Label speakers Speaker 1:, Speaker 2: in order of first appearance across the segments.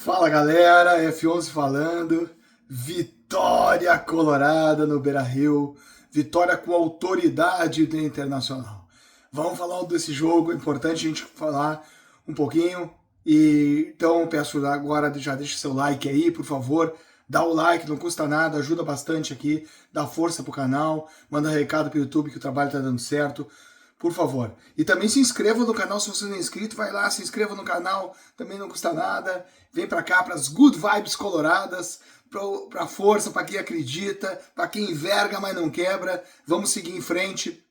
Speaker 1: Fala galera, F11 falando, vitória colorada no Beira-Rio, vitória com autoridade do Internacional. Vamos falar desse jogo, é importante a gente falar um pouquinho, e então peço agora, já deixa seu like aí, por favor, dá o like, não custa nada, ajuda bastante aqui, dá força pro canal, manda recado pro YouTube que o trabalho tá dando certo. Por favor. E também se inscreva no canal, se você não é inscrito, vai lá, se inscreva no canal, também não custa nada. Vem pra cá, para as good vibes coloradas, pra força, para quem acredita, para quem enverga, mas não quebra. Vamos seguir em frente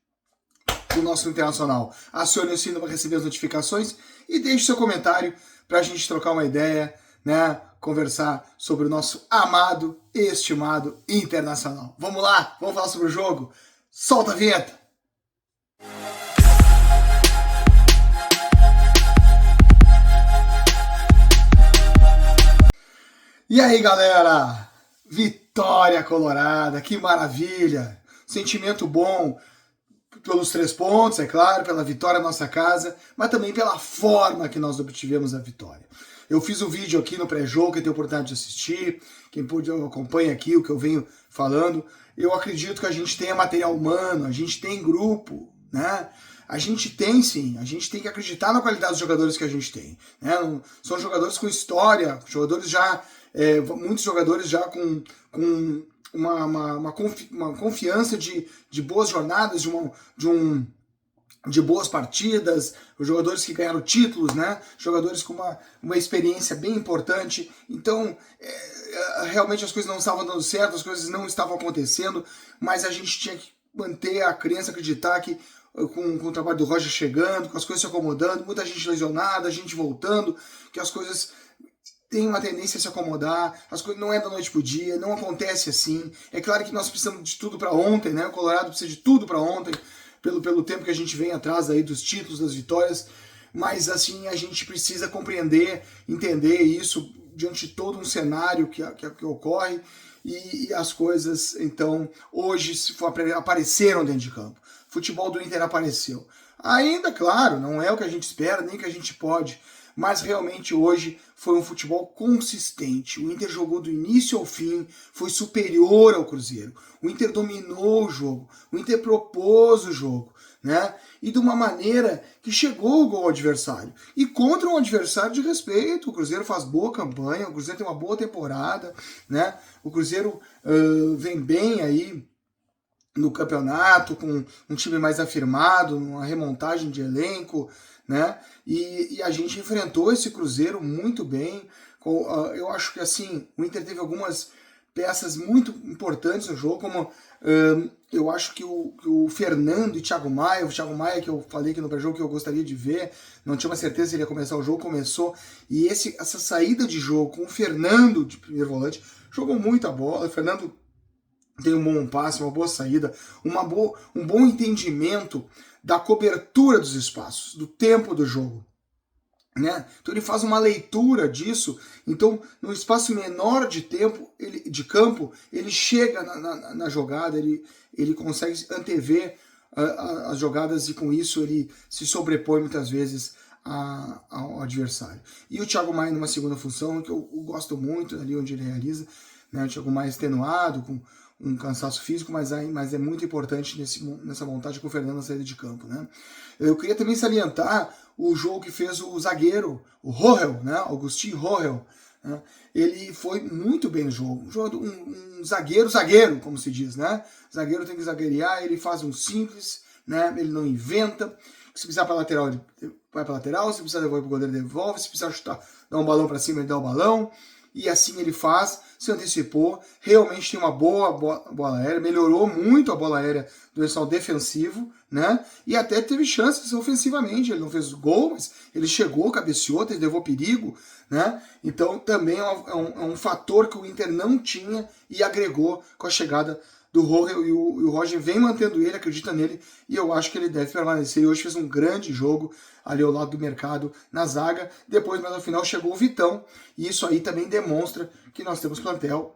Speaker 1: com o nosso Internacional. Acione o sino para receber as notificações e deixe seu comentário pra gente trocar uma ideia, né? Conversar sobre o nosso amado e estimado Internacional. Vamos lá, vamos falar sobre o jogo? Solta a vinheta! E aí galera, vitória colorada, que maravilha, sentimento bom pelos 3 pontos, é claro, pela vitória na nossa casa, mas também pela forma que nós obtivemos a vitória. Eu fiz um vídeo aqui no pré-jogo, quem tem oportunidade de assistir, quem pôde acompanha aqui o que eu venho falando. Eu acredito que a gente tenha material humano, a gente tem grupo, né? A gente tem sim, a gente tem que acreditar na qualidade dos jogadores que a gente tem, né? São jogadores com história, jogadores já... muitos jogadores já com uma confiança de boas jornadas, de boas partidas, os jogadores que ganharam títulos, né? Jogadores com uma experiência bem importante. Então, realmente as coisas não estavam dando certo, as coisas não estavam acontecendo, mas a gente tinha que manter a crença, acreditar que com o trabalho do Roger chegando, com as coisas se acomodando, muita gente lesionada, a gente voltando, que as coisas tem uma tendência a se acomodar, as coisas não é da noite pro dia, não acontece assim. É claro que nós precisamos de tudo para ontem, né? O Colorado precisa de tudo para ontem, pelo tempo que a gente vem atrás aí dos títulos, das vitórias, mas assim, a gente precisa compreender, entender isso diante de todo um cenário que ocorre e as coisas, então, hoje apareceram dentro de campo. O futebol do Inter apareceu. Ainda, claro, não é o que a gente espera, nem o que a gente pode, mas realmente hoje foi um futebol consistente. O Inter jogou do início ao fim, foi superior ao Cruzeiro. O Inter dominou o jogo, o Inter propôs o jogo, né? E de uma maneira que chegou o gol ao adversário. E contra um adversário de respeito. O Cruzeiro faz boa campanha, o Cruzeiro tem uma boa temporada, né? O Cruzeiro vem bem aí no campeonato, com um time mais afirmado, uma remontagem de elenco, né? E a gente enfrentou esse Cruzeiro muito bem. Eu acho que assim, o Inter teve algumas peças muito importantes no jogo, como eu acho que o Fernando e o Thiago Maia, que eu falei aqui no pré-jogo que eu gostaria de ver, não tinha uma certeza se ele ia começar o jogo, começou, e essa saída de jogo com o Fernando de primeiro volante, jogou muita bola. O Fernando tem um bom passe, uma boa saída, um bom entendimento da cobertura dos espaços, do tempo do jogo, né? Então ele faz uma leitura disso, então no espaço menor de tempo, de campo, ele chega na jogada, ele consegue antever as jogadas e com isso ele se sobrepõe muitas vezes ao adversário. E o Thiago Maia numa segunda função, que eu gosto muito ali onde ele realiza, né? O Thiago Maia extenuado, com um cansaço físico, mas é muito importante nessa montagem com o Fernando na saída de campo, né? Eu queria também salientar o jogo que fez o zagueiro, o Rohel, né? Augustin Rohel, né? Ele foi muito bem no jogo. Um zagueiro, como se diz, né? O zagueiro tem que zagueirar, ele faz um simples, né? Ele não inventa. Se precisar para lateral, ele vai para lateral. Se precisar devolver para o goleiro, devolve. Se precisar chutar, dar um balão para cima, ele dá o balão. E assim ele faz, se antecipou, realmente tem uma boa bola aérea, melhorou muito a bola aérea do Internacional defensivo, né? E até teve chances ofensivamente, ele não fez gol, mas ele chegou, cabeceou, ele levou perigo, né? Então também é um fator que o Inter não tinha e agregou com a chegada do Rohel, e o Roger vem mantendo ele, acredita nele, e eu acho que ele deve permanecer. E hoje fez um grande jogo ali ao lado do Mercado na zaga. Depois, mas ao final, chegou o Vitão, e isso aí também demonstra que nós temos plantel,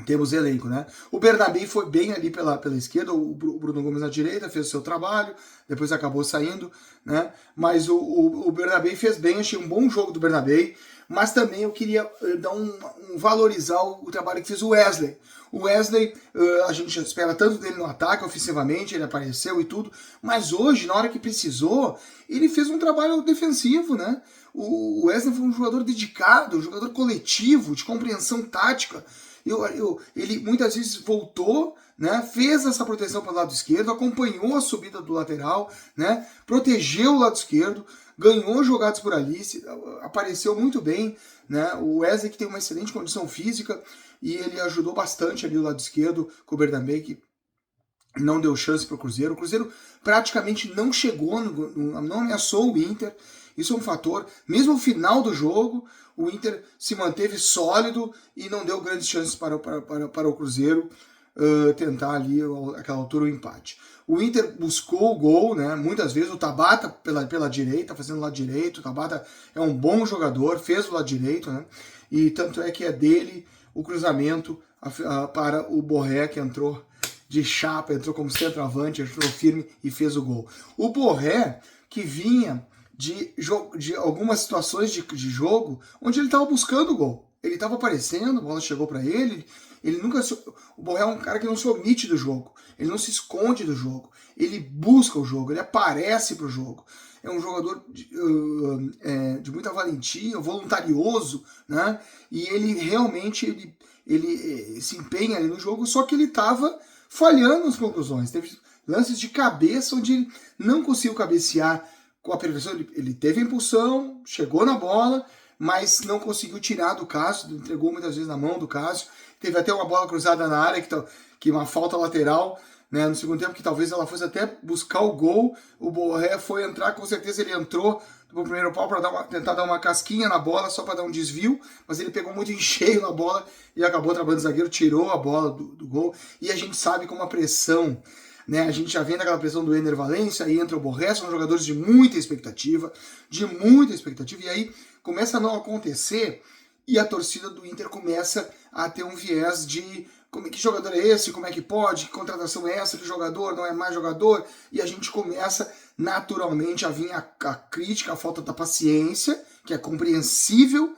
Speaker 1: temos elenco, né? O Bernabé foi bem ali pela esquerda, o Bruno Gomes na direita, fez o seu trabalho, depois acabou saindo, né? Mas o Bernabé fez bem, achei um bom jogo do Bernabé. mas também eu queria dar valorizar o trabalho que fez o Wesley. O Wesley, a gente espera tanto dele no ataque, ofensivamente, ele apareceu e tudo, mas hoje, na hora que precisou, ele fez um trabalho defensivo, né? O Wesley foi um jogador dedicado, um jogador coletivo, de compreensão tática. Ele muitas vezes voltou, né, fez essa proteção pelo lado esquerdo, acompanhou a subida do lateral, né, protegeu o lado esquerdo, ganhou jogadas por ali, apareceu muito bem, né? O Wesley que tem uma excelente condição física e ele ajudou bastante ali o lado esquerdo com o Bernabé, que não deu chance para o Cruzeiro. O Cruzeiro praticamente não chegou, não ameaçou o Inter. Isso é um fator. Mesmo no final do jogo, o Inter se manteve sólido e não deu grandes chances para o Cruzeiro tentar ali, aquela altura, o empate. O Inter buscou o gol, né? Muitas vezes o Tabata pela direita, fazendo o lado direito. O Tabata é um bom jogador, fez o lado direito, né? E tanto é que é dele o cruzamento para o Borré, que entrou de chapa, entrou como centroavante, entrou firme e fez o gol. O Borré, que vinha de algumas situações de jogo onde ele estava buscando o gol. Ele estava aparecendo, a bola chegou para ele. O Borré é um cara que não se omite do jogo, ele não se esconde do jogo, ele busca o jogo, ele aparece para o jogo. É um jogador de muita valentia, voluntarioso, né? E ele realmente ele se empenha ali no jogo, só que ele estava falhando nas conclusões. Teve lances de cabeça onde ele não conseguiu cabecear com a perfeição. Ele teve a impulsão, chegou na bola, mas não conseguiu tirar do Cássio, entregou muitas vezes na mão do Cássio. Teve até uma bola cruzada na área, que uma falta lateral, né, no segundo tempo, que talvez ela fosse até buscar o gol. O Borré foi entrar, com certeza ele entrou no primeiro pau para tentar dar uma casquinha na bola, só para dar um desvio, mas ele pegou muito em cheio na bola e acabou trabalhando o zagueiro, tirou a bola do gol. E a gente sabe como a pressão, né, a gente já vem daquela pressão do Ener Valencia, aí entra o Borré, são jogadores de muita expectativa, e aí começa a não acontecer, e a torcida do Inter começa a ter um viés de que jogador é esse, como é que pode, que contratação é essa, que jogador não é mais jogador, e a gente começa naturalmente a vir a crítica, a falta da paciência, que é compreensível,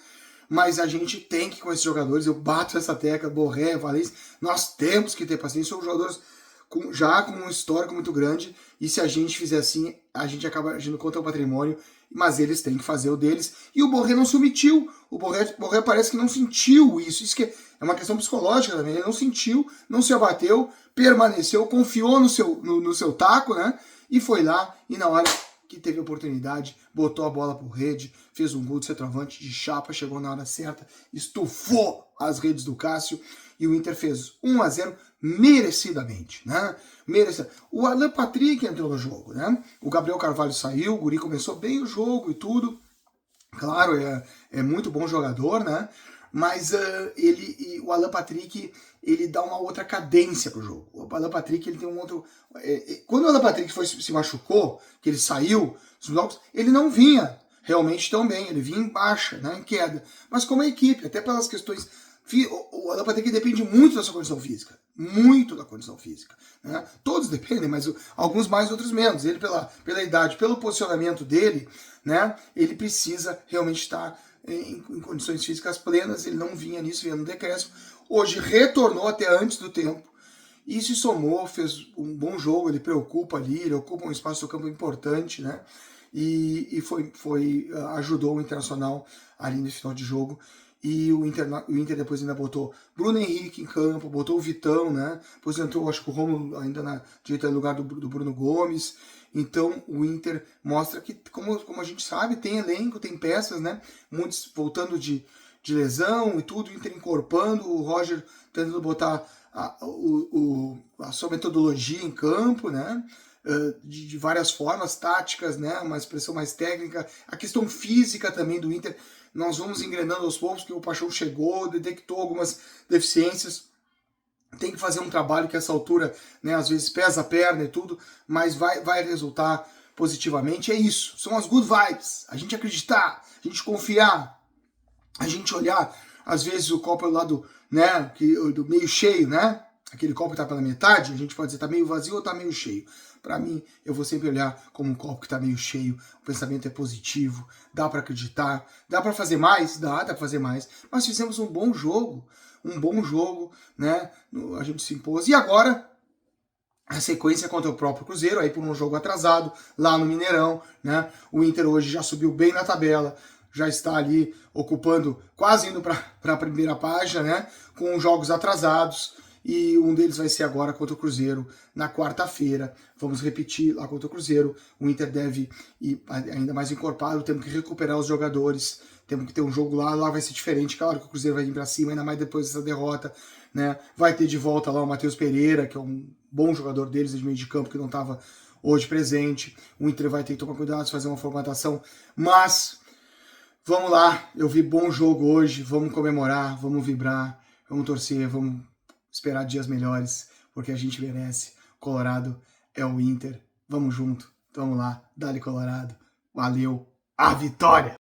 Speaker 1: mas a gente tem que, com esses jogadores, eu bato essa tecla, Borré, Valencia, nós temos que ter paciência, são jogadores já com um histórico muito grande, e se a gente fizer assim, a gente acaba agindo contra o patrimônio, mas eles têm que fazer o deles, e o Borré não se omitiu, o Borré parece que não sentiu isso que é uma questão psicológica também, ele não sentiu, não se abateu, permaneceu, confiou no seu taco, né, e foi lá, e na hora que teve a oportunidade, botou a bola por rede, fez um gol de centroavante de chapa, chegou na hora certa, estufou as redes do Cássio, e o Inter fez 1-0 merecidamente, né? O Alan Patrick entrou no jogo, né? O Gabriel Carvalho saiu, o Guri começou bem o jogo e tudo. Claro, é muito bom jogador, né? Mas o Alan Patrick, ele dá uma outra cadência pro jogo. O Alan Patrick, ele tem um outro... quando o Alan Patrick se machucou, que ele saiu dos jogos, ele não vinha realmente tão bem, ele vinha em baixa, né, em queda. Mas como a equipe, até pelas questões... O Alan Patrick depende muito da sua condição física. Muito da condição física. Né? Todos dependem, mas alguns mais, outros menos. Ele, pela idade, pelo posicionamento dele, né, ele precisa realmente estar em condições físicas plenas. Ele não vinha nisso, vinha no decréscimo. Hoje retornou até antes do tempo. E se somou, fez um bom jogo. Ele preocupa ali, ele ocupa um espaço do campo importante, né? E ajudou o Internacional ali no final de jogo. E o Inter depois ainda botou Bruno Henrique em campo, botou o Vitão, né? Depois entrou, acho que o Romulo ainda na direita no lugar do Bruno Gomes. Então o Inter mostra que, como a gente sabe, tem elenco, tem peças, né? Muitos voltando de lesão e tudo, o Inter encorpando, o Roger tentando botar a sua metodologia em campo, né? De várias formas, táticas, né? Uma expressão mais técnica, a questão física também do Inter. Nós vamos engrenando aos poucos, porque o Paixão chegou, detectou algumas deficiências, tem que fazer um trabalho que essa altura, né, às vezes pesa a perna e tudo, mas vai resultar positivamente. É isso, são as good vibes, a gente acreditar, a gente confiar, a gente olhar, às vezes o copo é do lado, né, do meio cheio, né, aquele copo que está pela metade, a gente pode dizer está meio vazio ou está meio cheio. para mim, eu vou sempre olhar como um copo que está meio cheio, o pensamento é positivo, dá para acreditar, dá para fazer mais? Dá para fazer mais, mas fizemos um bom jogo, né? A gente se impôs, e agora a sequência contra o próprio Cruzeiro, aí por um jogo atrasado, lá no Mineirão, né? O Inter hoje já subiu bem na tabela, já está ali ocupando, quase indo para a primeira página, né? Com jogos atrasados, e um deles vai ser agora contra o Cruzeiro na quarta-feira. Vamos repetir lá contra o Cruzeiro. O Inter deve ir ainda mais encorpado, temos que recuperar os jogadores, temos que ter um jogo lá vai ser diferente. Claro que o Cruzeiro vai vir para cima, ainda mais depois dessa derrota, né? Vai ter de volta lá o Matheus Pereira, que é um bom jogador deles de meio de campo, que não estava hoje presente. O Inter vai ter que tomar cuidado, fazer uma formatação, mas vamos lá, eu vi bom jogo hoje, vamos comemorar, vamos vibrar, vamos torcer, vamos esperar dias melhores, porque a gente merece. Colorado é o Inter, vamos junto, vamos lá, dale Colorado, valeu, a vitória!